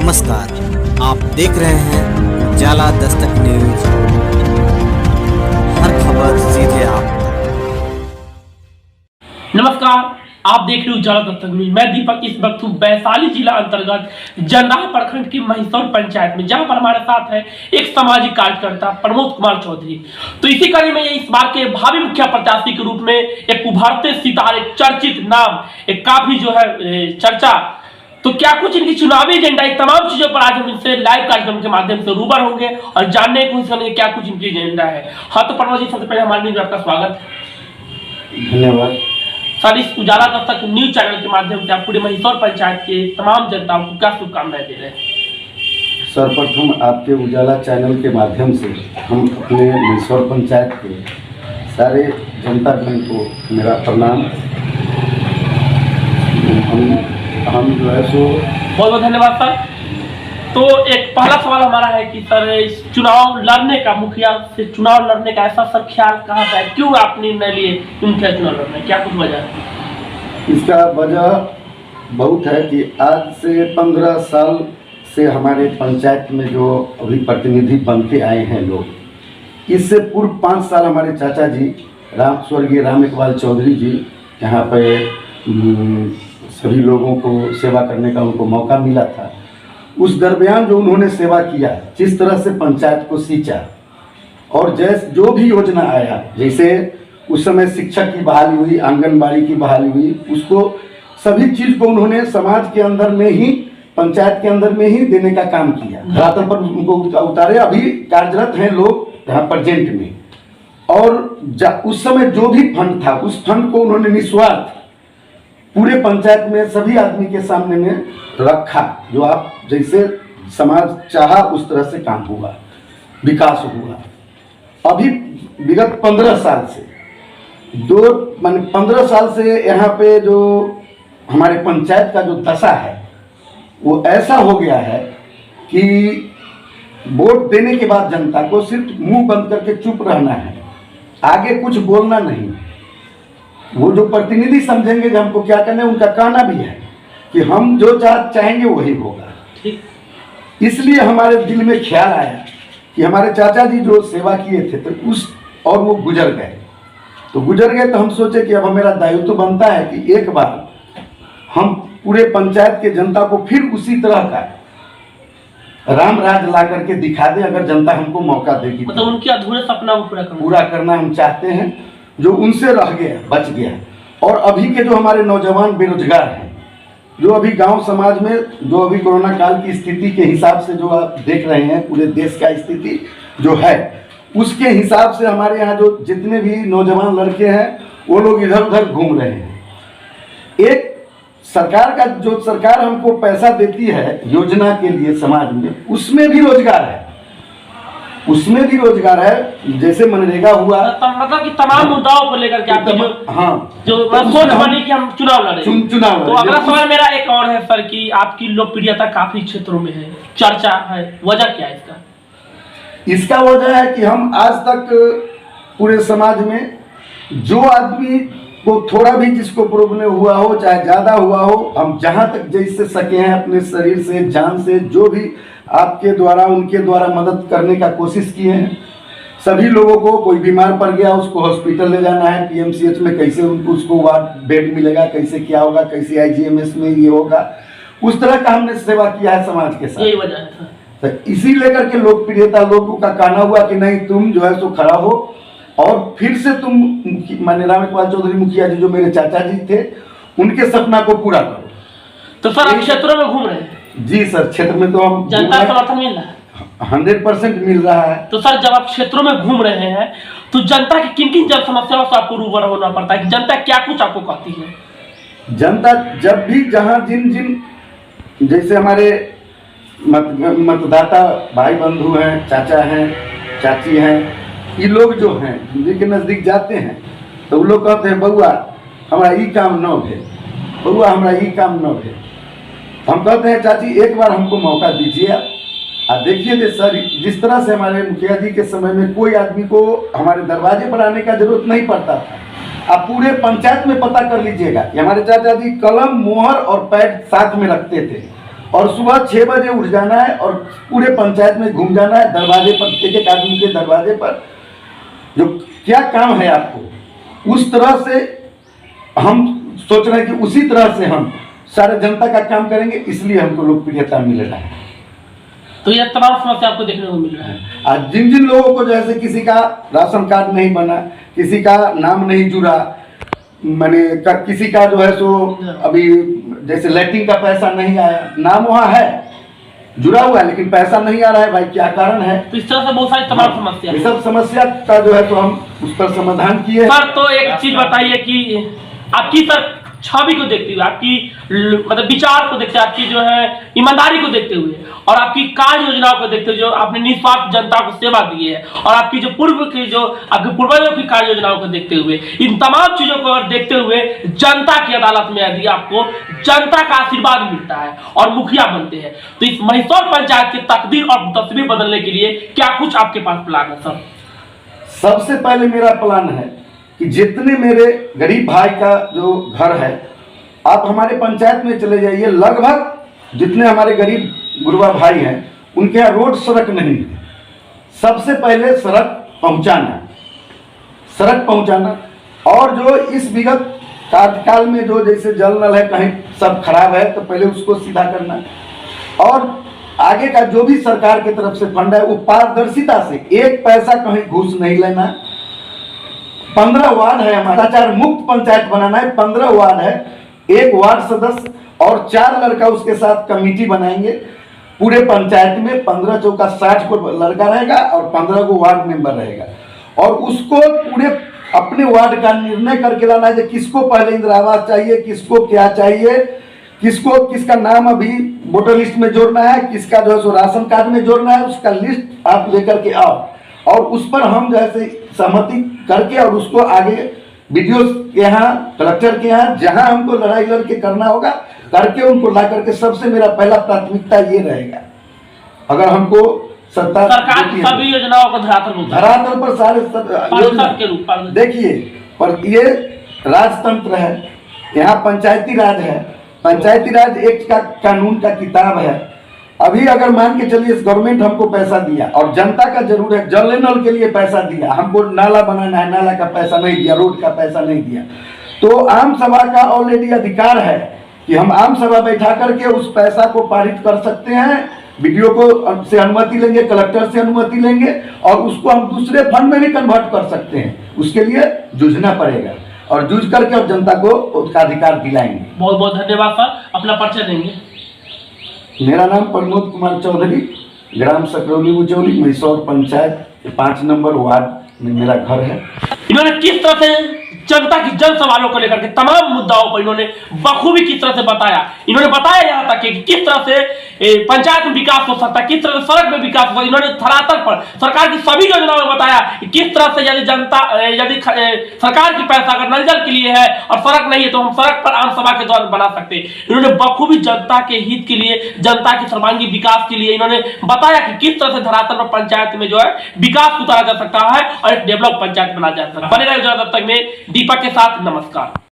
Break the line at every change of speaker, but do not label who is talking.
नमस्कार, आप देख रहे हैं उजाला दस्तक न्यूज। हर खबर सीधे आप तक।
नमस्कार, आप देख रहे हो उजाला दस्तक न्यूज। मैं दीपक इस वक्त हूँ वैशाली जिला अंतर्गत जंदाहा प्रखंड की महिसौर पंचायत में, जहां पर हमारे साथ है एक सामाजिक कार्यकर्ता प्रमोद कुमार चौधरी। तो इसी कड़ी में इस बार के भावी मुखिया प्रत्याशी के रूप में एक उभरते सितारे, चर्चित नाम, एक काफी जो है चर्चा, तो क्या कुछ इनकी चुनावी एजेंडा, तमाम चीजों पर आज हम इनसे लाइव कार्यक्रम के माध्यम से रूबर होंगे और जानने की कोशिश करेंगे क्या कुछ इनकी एजेंडा है। हाँ, तो प्रमोद जी, सबसे पहले हमारे न्यूज में आपका स्वागत।
धन्यवाद
सर, इस उजाला दस्तक न्यूज चैनल के माध्यम से आप पूरे महिसौर पंचायत के तमाम जनताओं को क्या शुभकामनाएं दे रहे हैं?
सर्वप्रथम आपके उजाला चैनल के माध्यम से हम अपने महिसौर पंचायत के सारे जनतागण को मेरा प्रणाम। हम जो है सो
बहुत बहुत धन्यवाद सर। तो एक पहला सवाल हमारा है कि सर, इस चुनाव लड़ने का, मुखिया से चुनाव लड़ने का ऐसा सर ख्याल कहाँ से है? क्यों आप निर्णय लिए मुखिया चुनाव लड़ने, क्या कुछ वजह है?
इसका वजह बहुत है कि आज से 15 साल से हमारे पंचायत में जो अभी प्रतिनिधि बन के आए हैं लोग, इससे पूर्व 5 साल हमारे चाचा जी स्वर्गीय राम इकबाल चौधरी जी यहाँ पे सभी लोगों को सेवा करने का उनको मौका मिला था। उस दरमियान जो उन्होंने सेवा किया, जिस तरह से पंचायत को सींचा और जो भी योजना आया, जैसे उस समय शिक्षक की बहाली हुई, आंगनबाड़ी की बहाली हुई, उसको सभी चीज़ को उन्होंने समाज के अंदर में ही, पंचायत के अंदर में ही देने का काम किया। धरातल पर उनको उतारे। अभी कार्यरत हैं लोग यहाँ प्रेजेंट में, और उस समय जो भी फंड था, उस फंड को उन्होंने निस्वार्थ पूरे पंचायत में सभी आदमी के सामने में रखा। जो आप जैसे समाज चाहा उस तरह से काम हुआ, विकास हुआ। अभी विगत 15 साल से 15 साल से यहाँ पे जो हमारे पंचायत का जो दशा है वो ऐसा हो गया है कि वोट देने के बाद जनता को सिर्फ मुंह बंद करके चुप रहना है, आगे कुछ बोलना नहीं। वो जो प्रतिनिधि समझेंगे कि हमको क्या करना है, उनका कहना भी है कि हम जो चाहेंगे वही होगा। इसलिए हमारे दिल में ख्याल आया कि हमारे चाचा जी जो सेवा किए थे तो वो गुजर गए। तो हम सोचे कि अब मेरा दायित्व बनता है कि एक बार हम पूरे पंचायत के जनता को फिर उसी तरह का राम राज ला करके दिखा दे, अगर जनता हमको मौका देगी।
मतलब उनके अधूरे सपना को
पूरा करना हम चाहते हैं, जो उनसे रह गया, बच गया। और अभी के जो हमारे नौजवान बेरोजगार हैं, जो अभी गांव समाज में, जो अभी कोरोना काल की स्थिति के हिसाब से जो आप देख रहे हैं, पूरे देश का स्थिति जो है उसके हिसाब से हमारे यहाँ जो जितने भी नौजवान लड़के हैं वो लोग इधर उधर घूम रहे हैं। एक सरकार का जो सरकार हमको पैसा देती है योजना के लिए समाज में, उसमें भी रोजगार है, उसमें भी रोजगार है। जैसे मनरेगा हुआ,
मतलब कि तमाम मुद्दाओं को लेकर के आपकी जो सोच बनी कि हम चुनाव लड़े। तो अगला सवाल मेरा एक और है सर कि आपकी लोकप्रियता काफी क्षेत्रों में है, चर्चा है, वजह क्या है इसका?
इसका वजह है कि हम आज तक पूरे समाज में जो आदमी को थोड़ा भी जिसको प्रॉब्लम हुआ हो, चाहे ज्यादा हुआ हो, हम जहां तक जैसे सके हैं अपने शरीर से, जान से, जो भी आपके द्वारा, उनके द्वारा मदद करने का कोशिश किए हैं। सभी लोगों को, कोई बीमार पड़ गया उसको हॉस्पिटल ले जाना है, पीएमसीएच में कैसे उसको वार्ड बेड मिलेगा, कैसे क्या होगा, कैसे आईजीएमएस में ये होगा, उस तरह का हमने सेवा किया है समाज के साथ।
यही वजह है।
तो इसी लेकर के लोकप्रियता, लोगों का कहना हुआ कि नहीं, तुम जो है सो खड़ा हो और फिर से तुम माननीय राम इकबाल चौधरी मुखिया जी जो मेरे चाचा जी थे, उनके सपना को पूरा करो।
तो सर आप क्षेत्रों में घूम रहे हैं?
जी सर, क्षेत्र में तो हम
जनता समर्थन मिल रहा है?
100% मिल रहा है।
तो सर, जब आप क्षेत्रों में घूम रहे हैं तो जनता की किन किन जन समस्याओं से आपको रूबरू होना पड़ता है कि जनता क्या कुछ आपको कहती है?
जनता जब भी जहां जिन जैसे हमारे मतदाता भाई बंधु हैं, चाचा हैं, चाची हैं, ये लोग जो हैं जिनके नजदीक जाते हैं तो वो लोग कहते हैं बउआ हमारा ये काम न भेल, बउआ हमारा ये काम न भेल। हम कहते हैं चाची एक बार हमको मौका दीजिए, आप देखिए सर, जिस तरह से हमारे मुखिया जी के समय में कोई आदमी को हमारे दरवाजे पर आने का जरूरत नहीं पड़ता था। आप पूरे पंचायत में पता कर लीजिएगा कि हमारे चाचा जी कलम, मोहर और पैड साथ में रखते थे और सुबह 6 बजे उठ जाना है और पूरे पंचायत में घूम जाना है, दरवाजे पर, एक एक आदमी के दरवाजे पर जो क्या काम है आपको, उस तरह से हम सोच रहे हैं कि उसी तरह से हम सारे जनता का काम करेंगे, इसलिए हमको लोकप्रियता मिल रहा है।
तो यह तमाम समस्या आपको देखने को मिल रहा है।
आज जिन जिन लोगों को जैसे किसी का राशन कार्ड नहीं बना, किसी का नाम नहीं जुड़ा, माने किसी का जो है सो अभी जैसे लैट्रिन का पैसा नहीं आया, नाम वहाँ है जुड़ा हुआ है लेकिन पैसा नहीं आ रहा है, भाई क्या कारण है।
तो इस तरह से बहुत सारी तमाम समस्या,
ये सब समस्या का जो है तो हम उस पर समाधान किए।
सर तो एक चीज बताइए कि आपकी सर छवि को देखते हुए, आपकी मतलब विचार को देखते हुए, आपकी जो है ईमानदारी को देखते हुए और आपकी कार्य योजनाओं को देखते हुए जो आपने निस्वार्थ जनता को सेवा दी है और आपकी जो पूर्व की जो आपके पूर्वजों की कार्य योजनाओं को देखते हुए, इन तमाम चीजों को देखते हुए जनता की अदालत में यदि आपको जनता का आशीर्वाद मिलता है और मुखिया बनते हैं तो इस महिसौर पंचायत की तकदीर और तस्वीर बदलने के लिए क्या कुछ आपके पास प्लान है सर?
सबसे पहले मेरा प्लान है कि जितने मेरे गरीब भाई का जो घर है, आप हमारे पंचायत में चले जाइए, लगभग जितने हमारे गरीब गुरबा भाई हैं उनके यहाँ रोड सड़क नहीं है। सबसे पहले सड़क पहुंचाना और जो इस विगत कार्यकाल में जो जैसे जल नल है कहीं सब खराब है तो पहले उसको सीधा करना और आगे का जो भी सरकार की तरफ से फंड है वो पारदर्शिता से, एक पैसा कहीं घूस नहीं लेना। 15 वार्ड है हमारा, भ्रष्टाचार मुक्त पंचायत बनाना है। 15 वार्ड है, एक वार्ड सदस्य और 4 लड़का उसके साथ कमेटी बनाएंगे। पूरे पंचायत में 15 चौका 60 को लड़का रहेगा और 15 को वार्ड मेंबर रहेगा और उसको पूरे अपने वार्ड का निर्णय करके लाना है कि किसको पहले इंदिरा आवास चाहिए, किसको क्या चाहिए, किसको किसका नाम अभी वोटर लिस्ट में जोड़ना है, किसका जो है सो राशन कार्ड में जोड़ना है, उसका लिस्ट आप लेकर के आओ और उस पर हम जैसे सहमति करके और उसको आगे वीडियो के यहाँ, कलेक्टर के यहाँ, जहाँ हमको लड़ाई लड़के करना होगा करके उनको ला करके, सबसे मेरा पहला प्राथमिकता ये रहेगा। अगर हमको
सरकार की सभी योजनाओं को
धरातल पर सारे देखिए, पर ये राजतंत्र है, यहाँ पंचायती राज है, पंचायती राज एक्ट का कानून का किताब है। अभी अगर मान के चलिए गवर्नमेंट हमको पैसा दिया और जनता का जरूर है, जल नल के लिए पैसा दिया, हमको नाला बनाना है, नाला का पैसा नहीं दिया, रोड का पैसा नहीं दिया, तो आम सभा का ऑलरेडी अधिकार है कि हम आम सभा बैठा करके उस पैसा को पारित कर सकते हैं। वीडियो को से अनुमति लेंगे, कलेक्टर से अनुमति लेंगे और उसको हम दूसरे फंड में भी कन्वर्ट कर सकते हैं। उसके लिए जूझना पड़ेगा और जूझ करके और जनता को उसका अधिकार दिलाएंगे।
बहुत बहुत धन्यवाद सर, अपना परिचय देंगे।
मेरा नाम प्रमोद कुमार चौधरी, ग्राम सकरौली उचौली, महिसौर पंचायत 5 नंबर वार्ड में मेरा घर है।
इन्होंने किस तरह से जनता की जन सवालों को लेकर के तमाम मुद्दाओं पर इन्होंने बखूबी किस तरह से बताया। इन्होंने बताया यहाँ तक कि किस तरह से पंचायत में विकास हो सकता है, किस तरह से सड़क में विकास हो। इन्होंने धरातल पर सरकार की सभी योजनाओं में बताया कि किस तरह से यदि जनता यदि सरकार की पैसा अगर नल जल के लिए है और सड़क नहीं है तो हम सड़क पर आम सभा के द्वारा बना सकते हैं। इन्होंने बखूबी जनता के हित के लिए, जनता के सर्वांगीण विकास के लिए इन्होंने बताया कि किस तरह से धरातल पर पंचायत में जो है विकास उतारा जा सकता है और एक डेवलप पंचायत बना जा सकता है। बने रहे जरा तब तक में दीपक के साथ, नमस्कार।